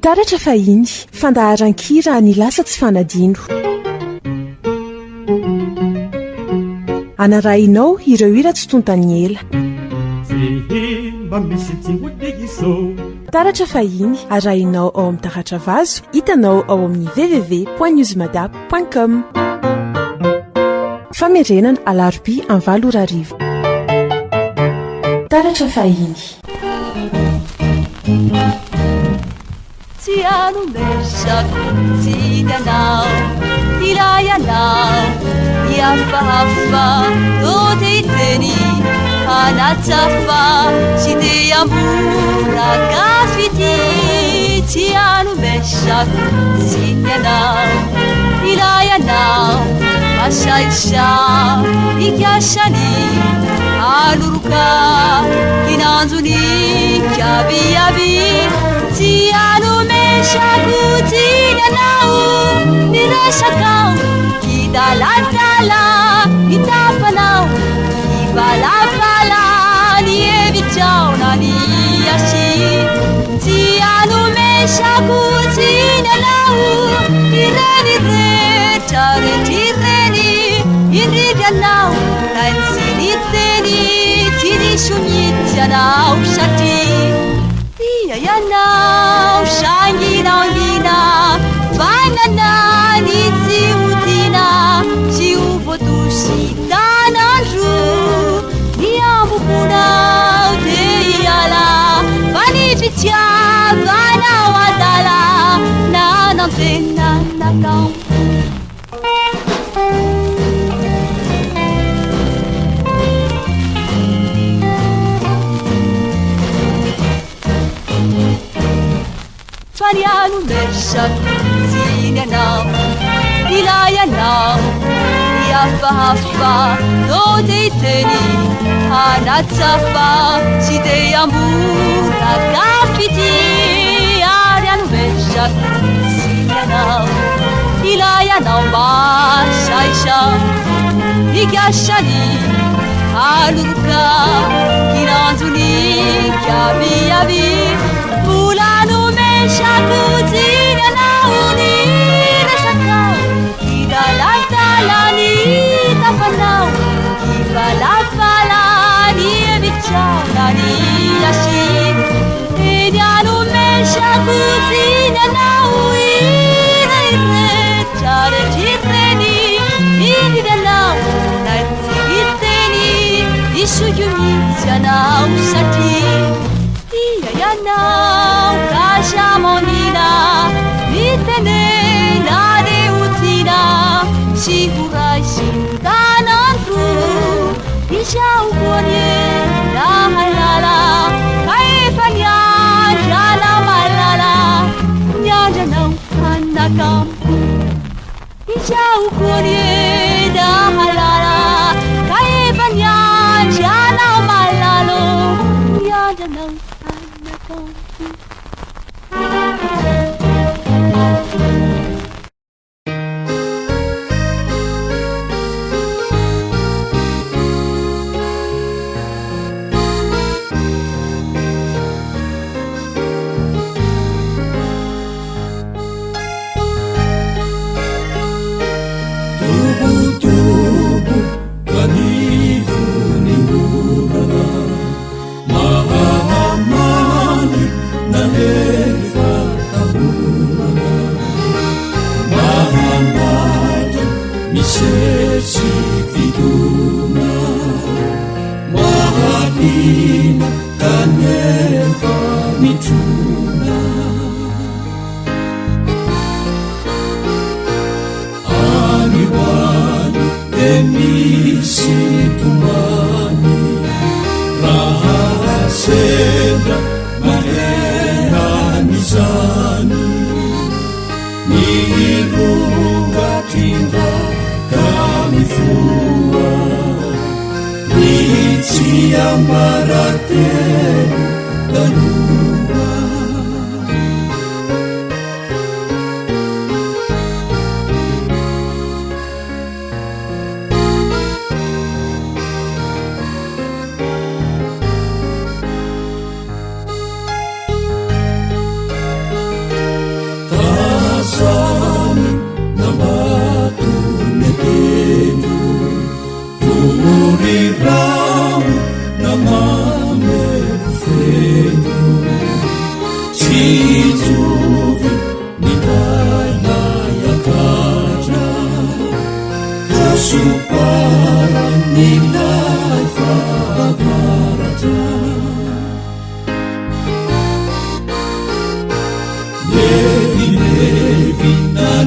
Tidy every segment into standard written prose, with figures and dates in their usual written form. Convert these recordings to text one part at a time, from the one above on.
taratra fahiny fandaharan-kira ny lasa tsy fanadino anarahinao ireo hira tsy tontany ela taratra fahiny arahinao ao amin'ny taratra vazo hitanao ao amin'ny www.newsmada.com famerenana alarobia amin'ny 7 arivo taratra fahiny tsy anomesako tsy ianao ilay anao iafahafa tote iteny anatsafa tsy te ambora gafity tsy anomesako tsy ianao ilay anao asaisa ikasany aloroka kinanjony kiabiaby tsy anomesako tsy ianao niresakao kidaladala nitafanao ivalavala ny evitraona ny asi tsy anomesako tsy ianao ireniretra retrireny indriganao kainy tsy niteny tsy nisomitsy anao satria ia ianao sanginaongina vainana ny tsy hotina tsy ho voatosy tanandro ny ambokonao te iala fa ny fitiavanao adala nanantenanakao fany anomesako tsy ianao ilay anao iafahafa tote iteny anatsafa tsy te ambora gafity ary anomesako tsy ianao ilay anao masaisa ikasany aloroka kinanjony kiabiaby volanumesako tsy ianao ny resakao kidaladala ny tafanao kivalafala ny evitraona ny asi eny anomesako tsy ianao ireretra retrireny indrianao na tsy hiteny isokimitsy anao satria ia ianao kasamonina nitenena de utina si huraisi tanandro isaokonie nahalala kaefa niandrana malala niandranao anakampo isaokonie nahalala kaefa niandranao malalo niandranao anakampo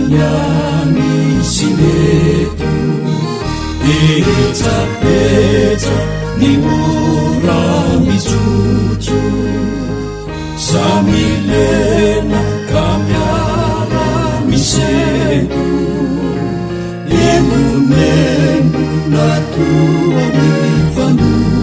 fanontaniany sineto etsapetsa ny mora mitsotso samilena ka miara miseto emoneno natoa ny fanotso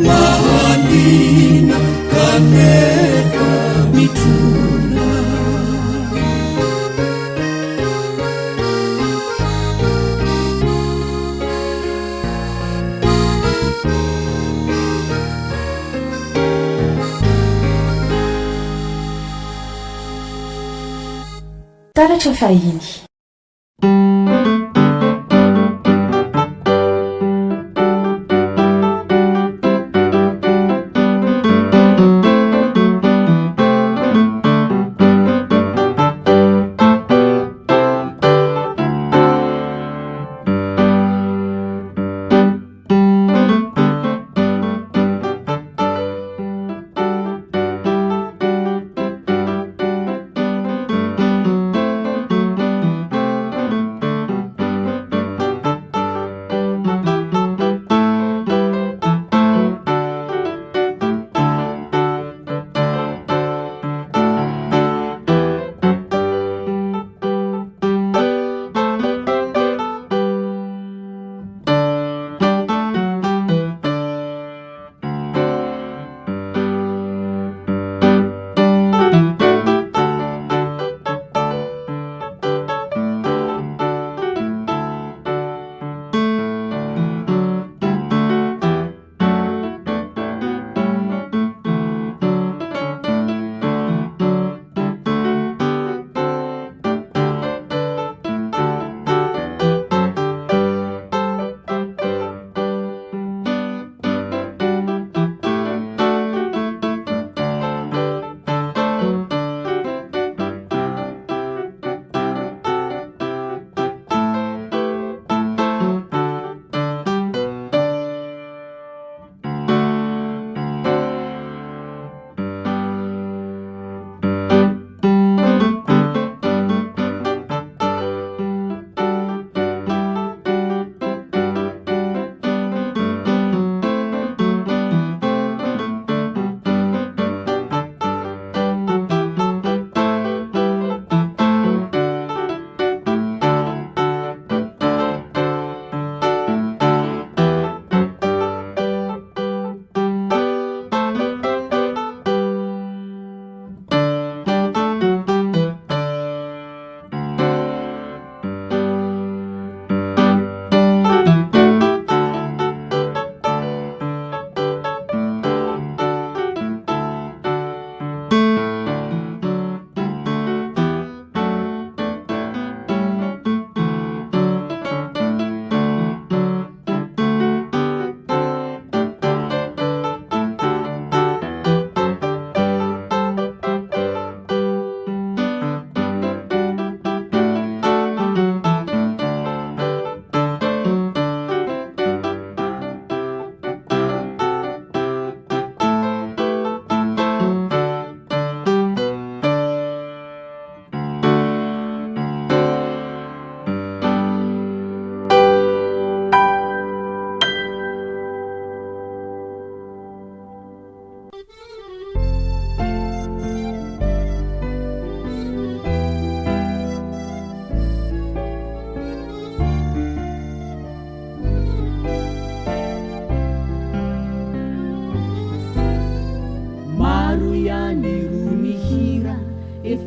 mahalina kanefa mitona taratra fahiny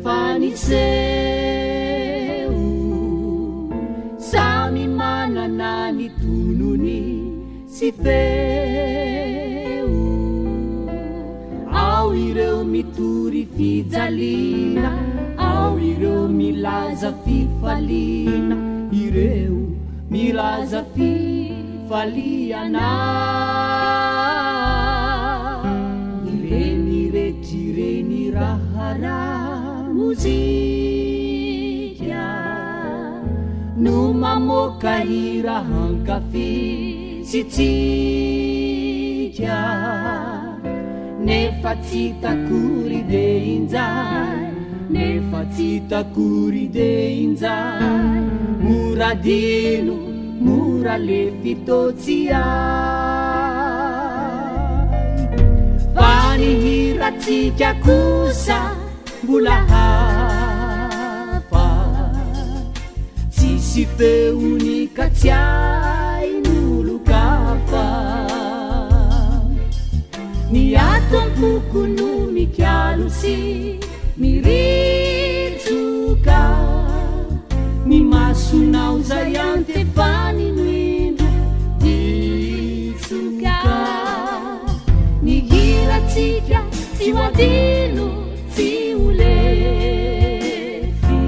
faniseu sami manana ni tununi si feu ireo mitory fijalina, ao ireo milaza fifaliana, ireo milaza fifaliana. Ireny retireny raharaha mozika no mamoaka hira hankafisitsika, nefa tsy takory de injay, nefa tsy takory de injay, mora dino mora le fitotsy ay. Fa ny hiratsika kosa mbola hafa, tsisy feony ka tsy ain'olo-kafa. Ny atom-poko no mikialo sy miritsoka, ny masonao zay antefany noindro ditsoka. Ny hiratsika tsy ho adino tsy ho lefy,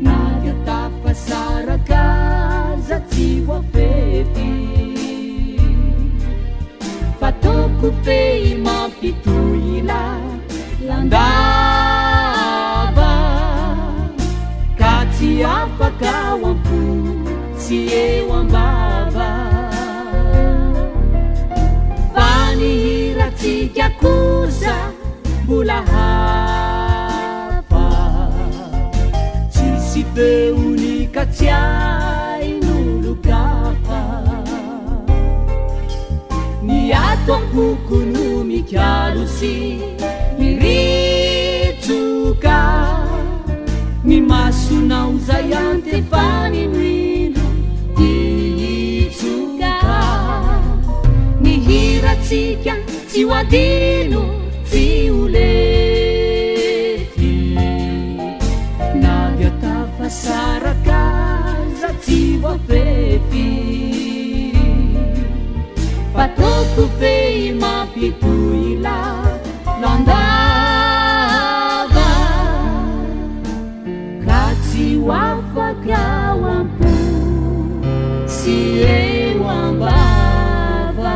na dia tafasaraka aza tsy voafefy. Fa toko fey mampitohila landava, ka tsy afaka ao ampo sy eo ambava. Fa ny hiratsika kosa mbola hafa, tsisy feony ka tsy ain'olo-kafa. Ny atom-poko no mikialo sy miritsoka, ny masonao zay antefany noindro ditsoka. Ny hiratsika tsy ho adino tsy ho lefy, na dia tafasaraka aza tsy voafefy. Fa toko fey mampitohila landava, ka tsy ho afaka ao ampo sy eo ambava.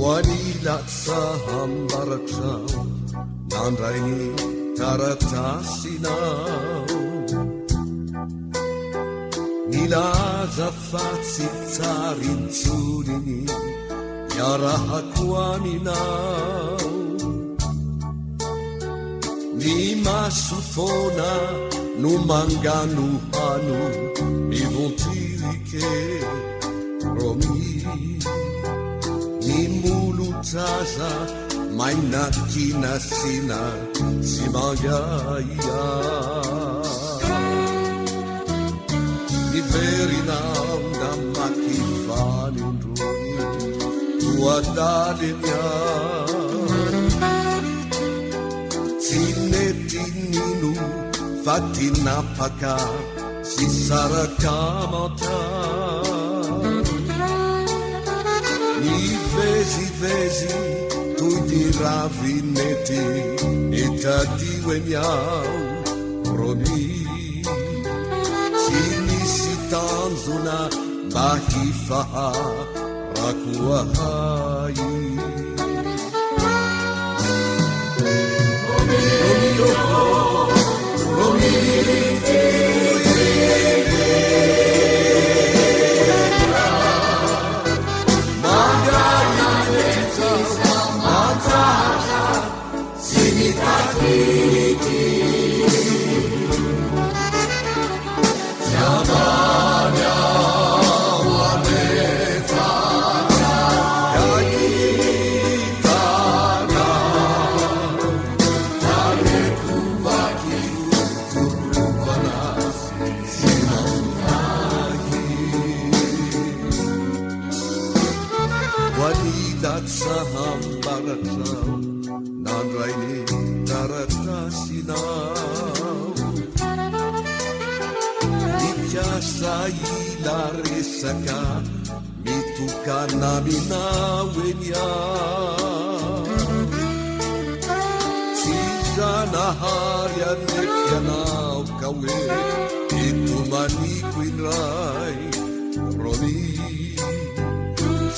Wanilatsa hambaratrao nandray ny karatasinao, nilaza fa tsy tsary ntsoniny iarahako aminao. Ny maso foana no mangano hano mivontirike promis. Ny molo-traza maina kinasina sy mangaia, niverinao na makifanyndrony toadalenya. Tsy nety nino fa tinapaka sy saraka manta, nivezivezy toy ny ravinety etadio eniao promis. Tsy nisy tanjona mba hifaharako ahay. Jamania wamefa nidatsa hambaratrao nandrainy taratasinao nikasa ila resaka mitokanaminao eny ao tsy zanahary anefianao ka hoe etomaniko indray romi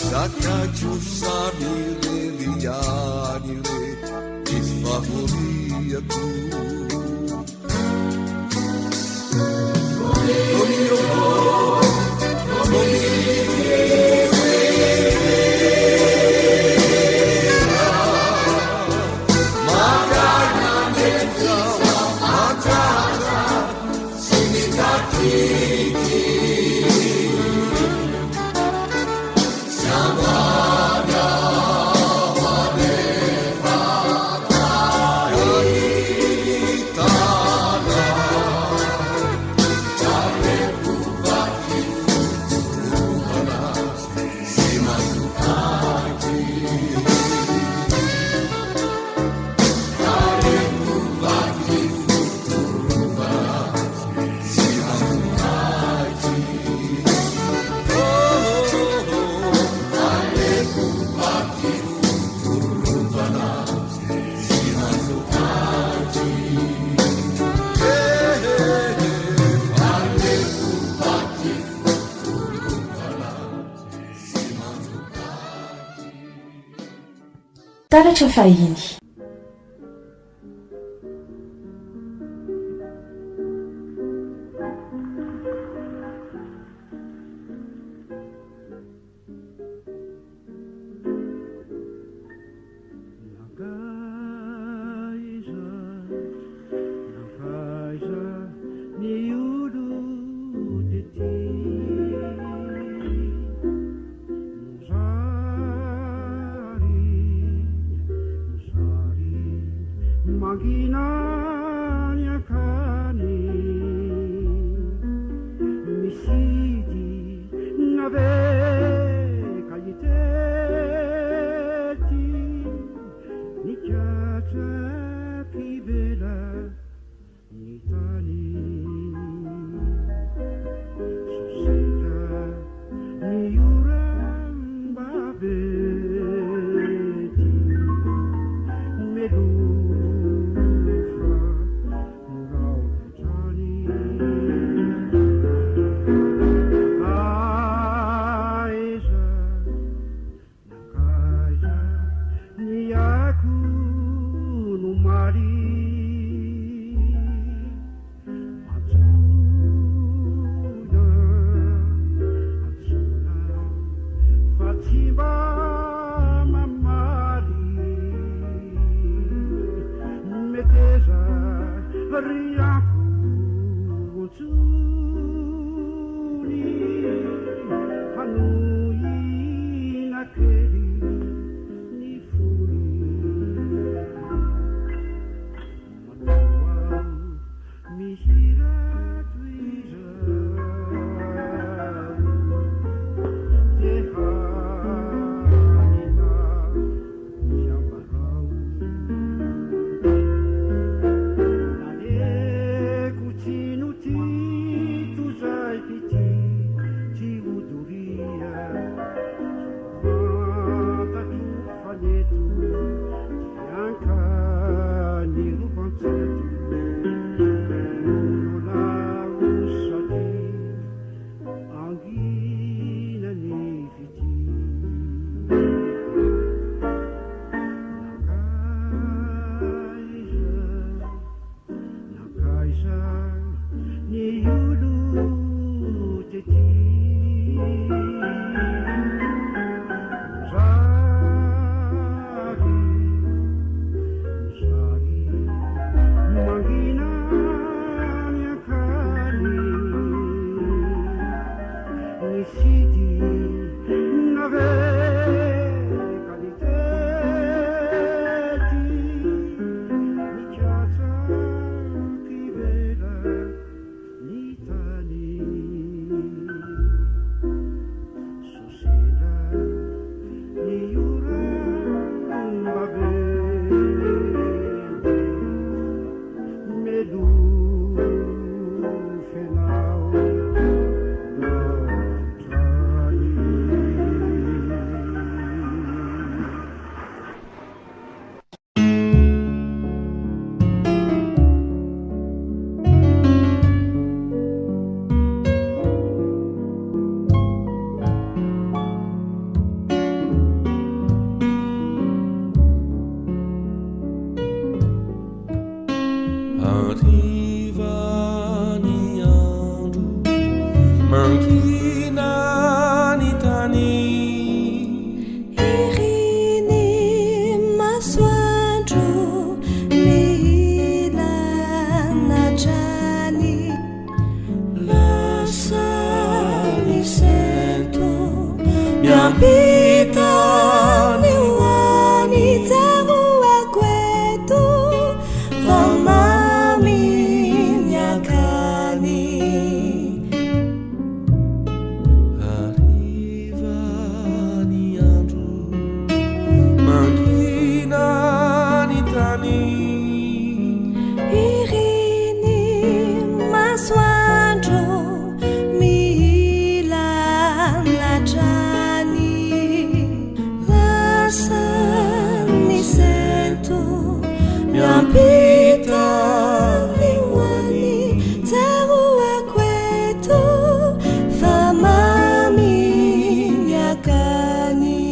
sakako samy reliany re ifahoriako taratra fahiny Nuti miampita mihoany tsaroa kweto fa mamy miakany ariva ny andro mangina ny tany iriny masoandro mila latrany lasa ny sento miampita mihoany tsaroa kweto fa mamy miakany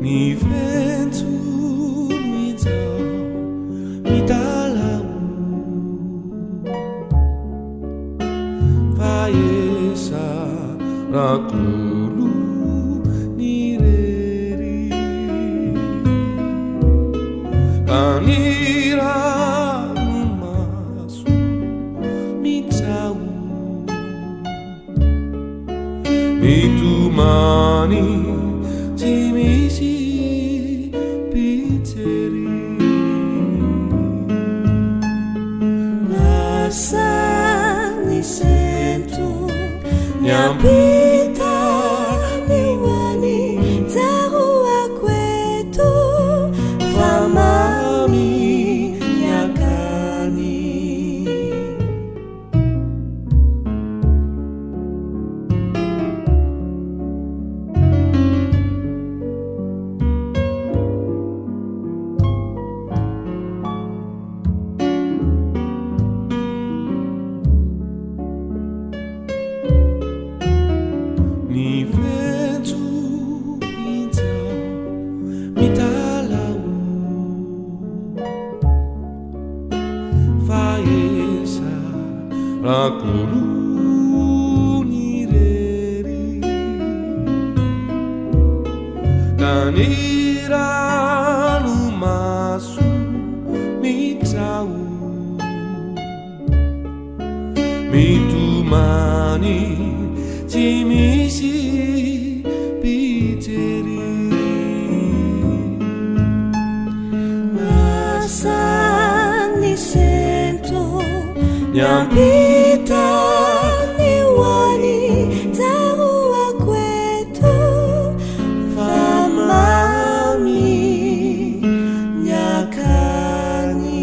ny vento mijao midalao fa esa rakolo ny rery kanirano maso mijao mitomany tsy misy pijery lasa ny sento miampita mihoany tsaroa kweto fa mamy miakany ny vento mijao midalao fa esa rakolo ny rery kanirano maso mijao mitomany tsy misy pijery lasa ny sento miampita mihoany tsaroa kweto fa mamy miakany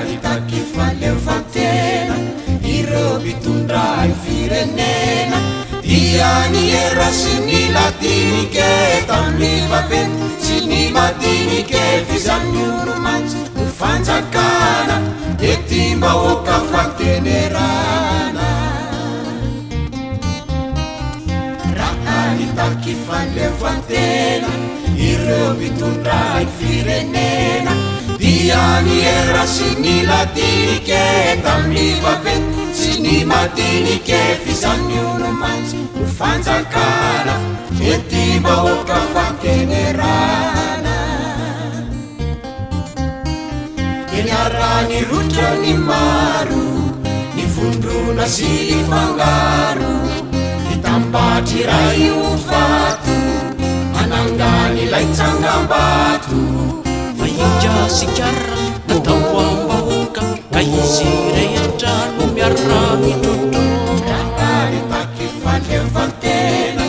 Itaky faleofatena ireo mpitondray firenena dia ny era sy ny ladinike tamin'ny vaventy sy ny madinike fizan'ny olo-matsy ho fanjakana ety mbahoaka fatenerana raha itaky faleofatena ireo mpitondray firenena dia ny era sy ny ladinike tamin'ny vaventy sy ny madinike fizan'ny olo-matsy ho fanjakana ety mbahoaka fatenerana iarany rotra ny maro ny vondrona sy ny fangaro hitambatry ray ho fato manangany ilay tsangam-bato Sikara natao am-bahoaka ka izy iray an-trano miara-mitrotro itaky fandrevantena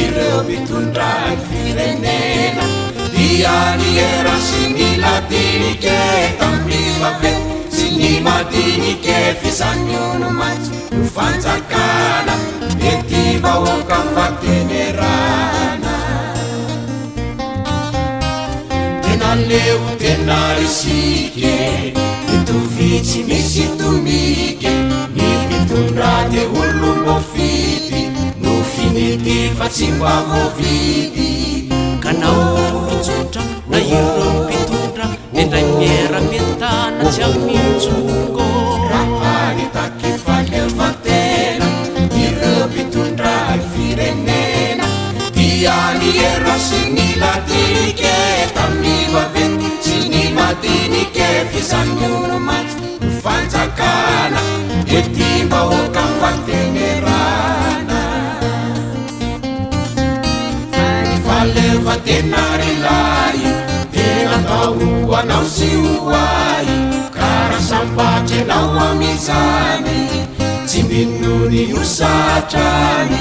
ireo mitondray firenena dia ny era sy ny ladinike tamin'ny vaventy sy ny madinike fizan'ny olo-matsy ho fanjakana ety mbahoaka fatenerana leo tena risike mitovitsy misy tomike ny mitondra de olo mofity no finity fa tsy mba voavidy kanao mitsotra na ireo mpitondra tendray miera-mientana tsy amin'intsongo raha itaky faleofatena ireo mpitondra firenena dia iany era sy ny ladinike tamin'ny vavety sy ny madinike fizan'olo matsy ny fanjakana ety mbahoaka fatenerana falefa tena relay tena tao anao sy hoay kara sambatra anao amizany tsy minony hosatrany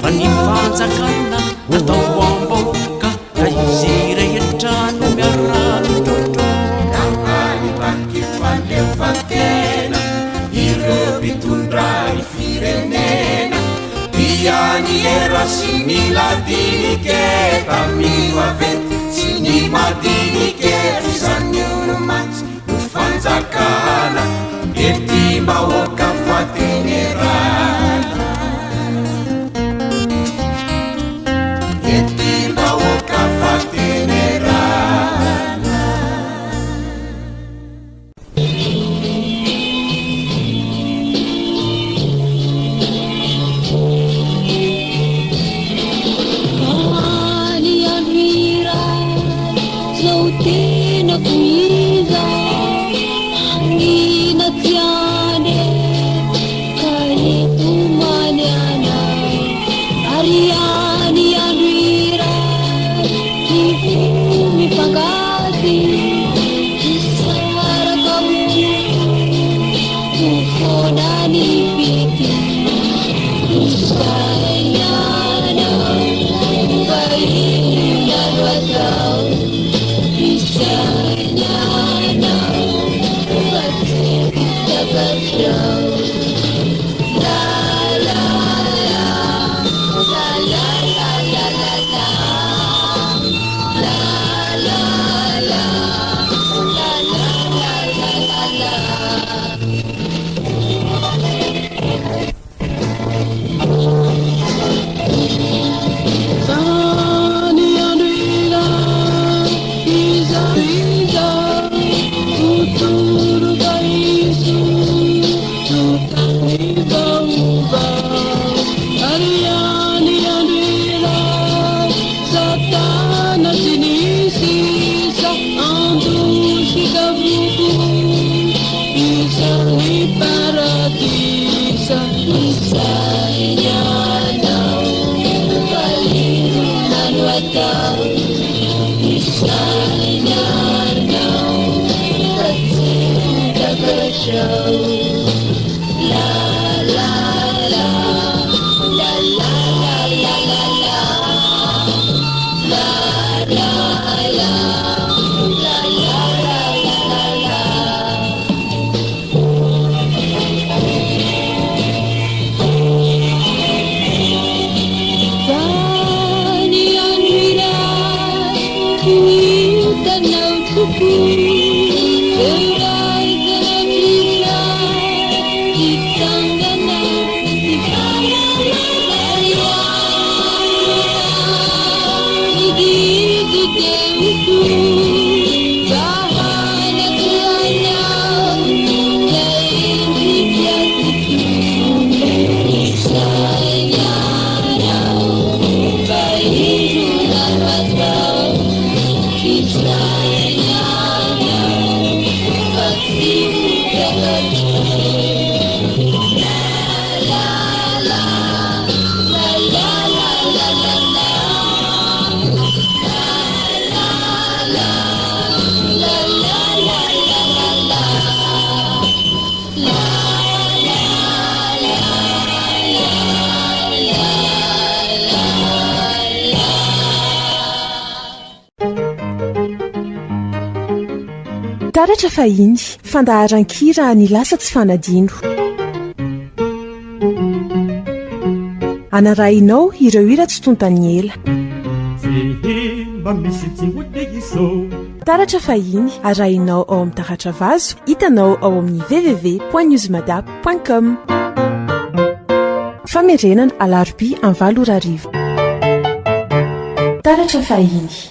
fa ny fanjakana natao ambahoaka ka izy rehetra no miara-mitrotro nahany baky falefa tena ireo mpitondra ny firenena iany era sy ny ladinike tamin'ny vavety sy ny madinike fizan'olo matsy ho fanjakana ety mbahoaka fatenerana ety mbahoaka fatenerana Kuiza Nina tiane Kani tumaniana Ariani anwira Kifumi pagati Kisara kamu Kukonani piti Isayana Baina watau Isayana La la la La la la la la la La la la La la la la la Sani andwila Iza Uturu baisu Tutani bamba Ariani andwila Satana sinisisa Andu shikavuku Isani paradisa Isayana Kaliru nanwatau Isayana Show. La la la la la la la la la la la la la la la Dani anwira kita nau tuku taratra fahiny fandaharan-kira ny lasa tsy fanadino anarahinao ireo hira tsy tontany ela taratra fahiny arahinao ao amin'ny taratra vazo hitanao ao amin'ny www.newsmadap.com famerenana alarobia amin'ny 7 taratra fahiny